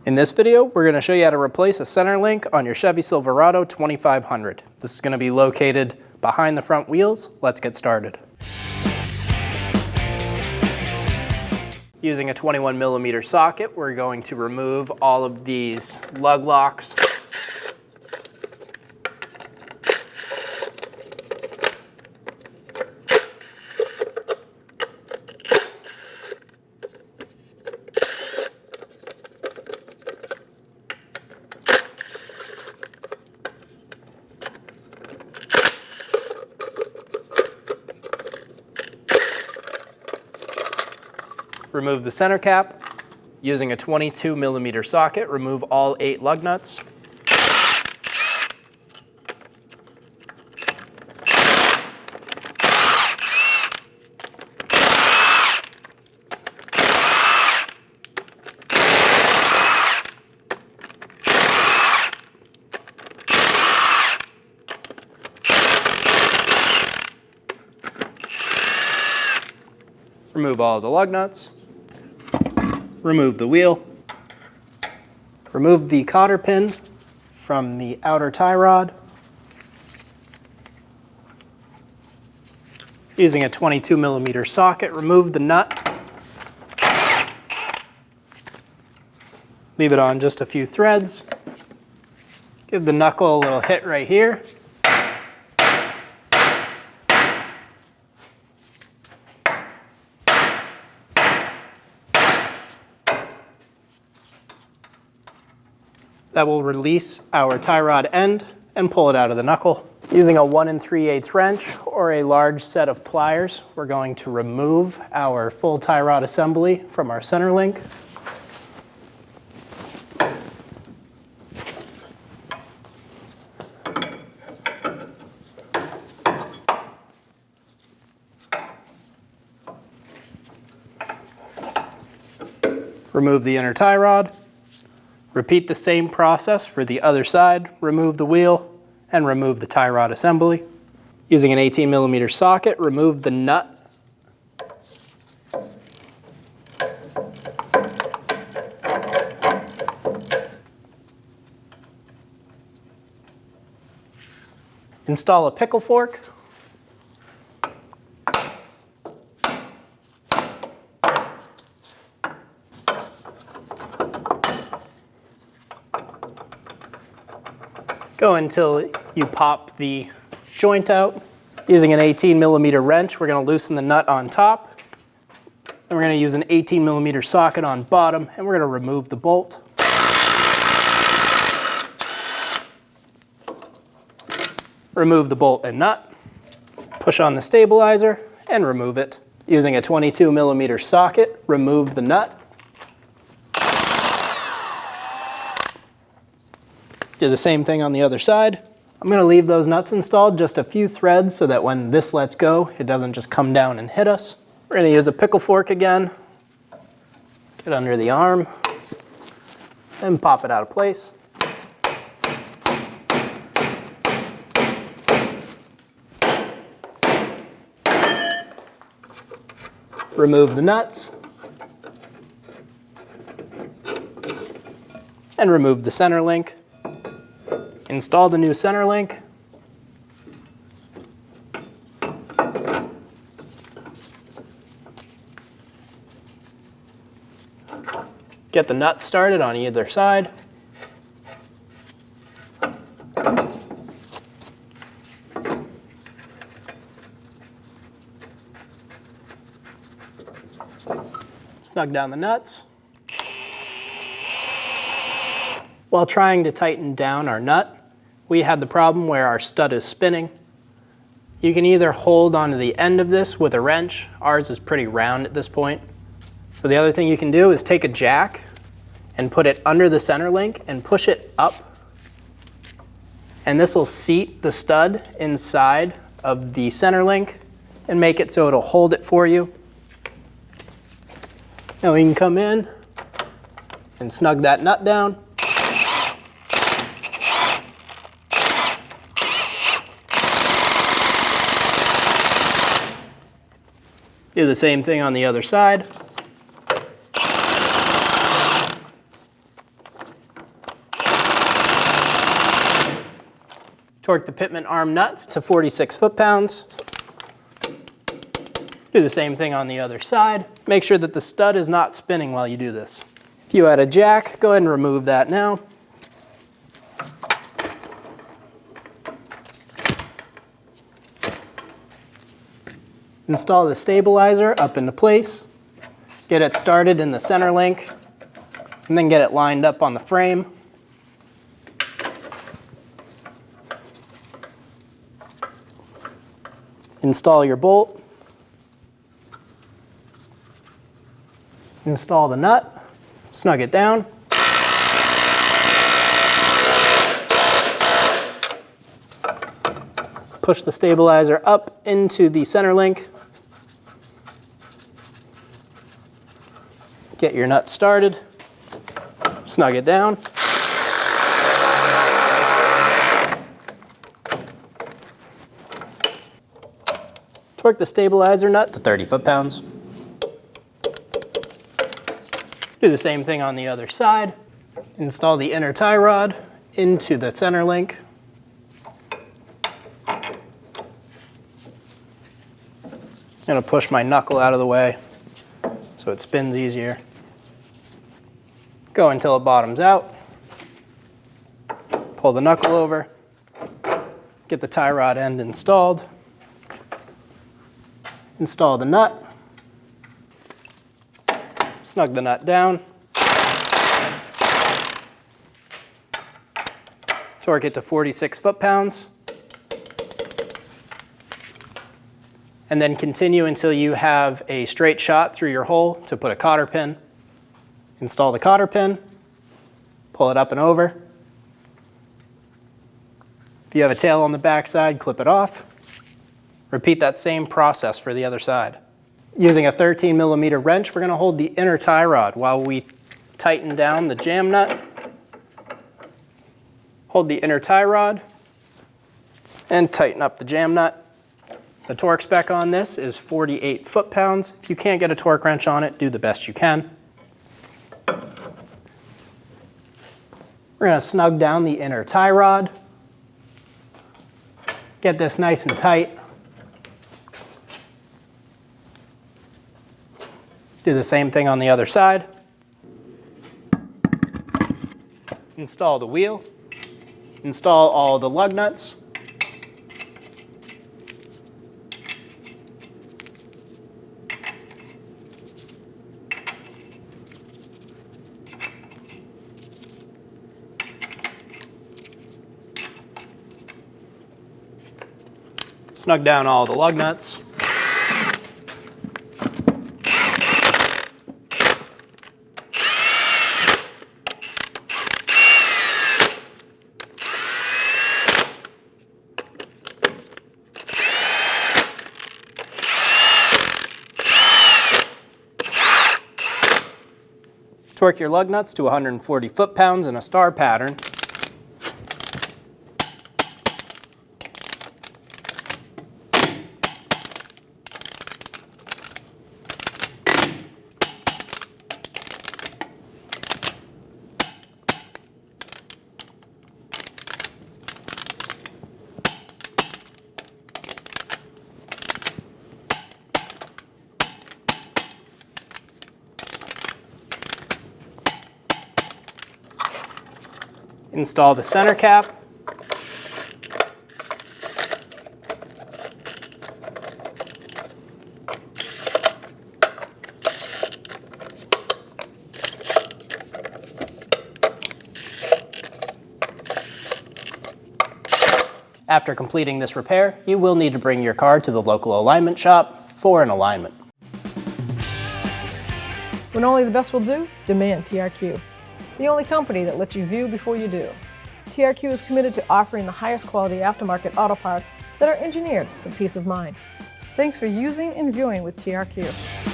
In this video, we're going to show you how to replace a center link on your Chevy Silverado 2500. This is going to be located behind the front wheels. Let's get started. Using a 21mm socket, we're going to remove all of these lug locks. Remove the center cap. Using a 22mm socket, remove all 8 lug nuts. Remove all of the lug nuts. Remove the wheel. Remove the cotter pin from the outer tie rod. Using a 22mm socket, remove the nut. Leave it on just a few threads. Give the knuckle a little hit right here. That will release our tie rod end and pull it out of the knuckle. Using a 1 3/8 wrench or a large set of pliers, we're going to remove our full tie rod assembly from our center link. Remove the inner tie rod. Repeat the same process for the other side. Remove the wheel and remove the tie rod assembly. Using an 18mm socket, remove the nut. Install a pickle fork. Go until you pop the joint out. Using an 18mm wrench, we're going to loosen the nut on top. And we're going to use an 18mm socket on bottom, and we're going to remove the bolt. Remove the bolt and nut. Push on the stabilizer and remove it. Using a 22mm socket, remove the nut. Do the same thing on the other side. I'm going to leave those nuts installed, just a few threads, so that when this lets go, it doesn't just come down and hit us. We're going to use a pickle fork again. Get under the arm and pop it out of place. Remove the nuts. And remove the center link. Install the new center link. Get the nut started on either side. Snug down the nuts. While trying to tighten down our nut, we had the problem where our stud is spinning. You can either hold onto the end of this with a wrench. Ours is pretty round at this point. So the other thing you can do is take a jack and put it under the center link and push it up. And this will seat the stud inside of the center link and make it so it'll hold it for you. Now we can come in and snug that nut down. Do the same thing on the other side. Torque the pitman arm nuts to 46 foot-pounds. Do the same thing on the other side. Make sure that the stud is not spinning while you do this. If you had a jack, go ahead and remove that now. Install the stabilizer up into place. Get it started in the center link, and then get it lined up on the frame. Install your bolt. Install the nut. Snug it down. Push the stabilizer up into the center link. Get your nut started. Snug it down. Torque the stabilizer nut to 30 foot-pounds. Do the same thing on the other side. Install the inner tie rod into the center link. I'm going to push my knuckle out of the way so it spins easier. Go until it bottoms out. Pull the knuckle over. Get the tie rod end installed. Install the nut. Snug the nut down. Torque it to 46 foot-pounds. And then continue until you have a straight shot through your hole to put a cotter pin. Install the cotter pin. Pull it up and over. If you have a tail on the back side, clip it off. Repeat that same process for the other side. Using a 13mm wrench, we're going to hold the inner tie rod while we tighten down the jam nut. Hold the inner tie rod and tighten up the jam nut. The torque spec on this is 48 foot-pounds. If you can't get a torque wrench on it, do the best you can. We're going to snug down the inner tie rod. Get this nice and tight. Do the same thing on the other side. Install the wheel. Install all the lug nuts. Snug down all the lug nuts. Torque your lug nuts to 140 foot-pounds in a star pattern. Install the center cap. After completing this repair, you will need to bring your car to the local alignment shop for an alignment. When only the best will do, demand TRQ. The only company that lets you view before you do. TRQ is committed to offering the highest quality aftermarket auto parts that are engineered for peace of mind. Thanks for using and viewing with TRQ.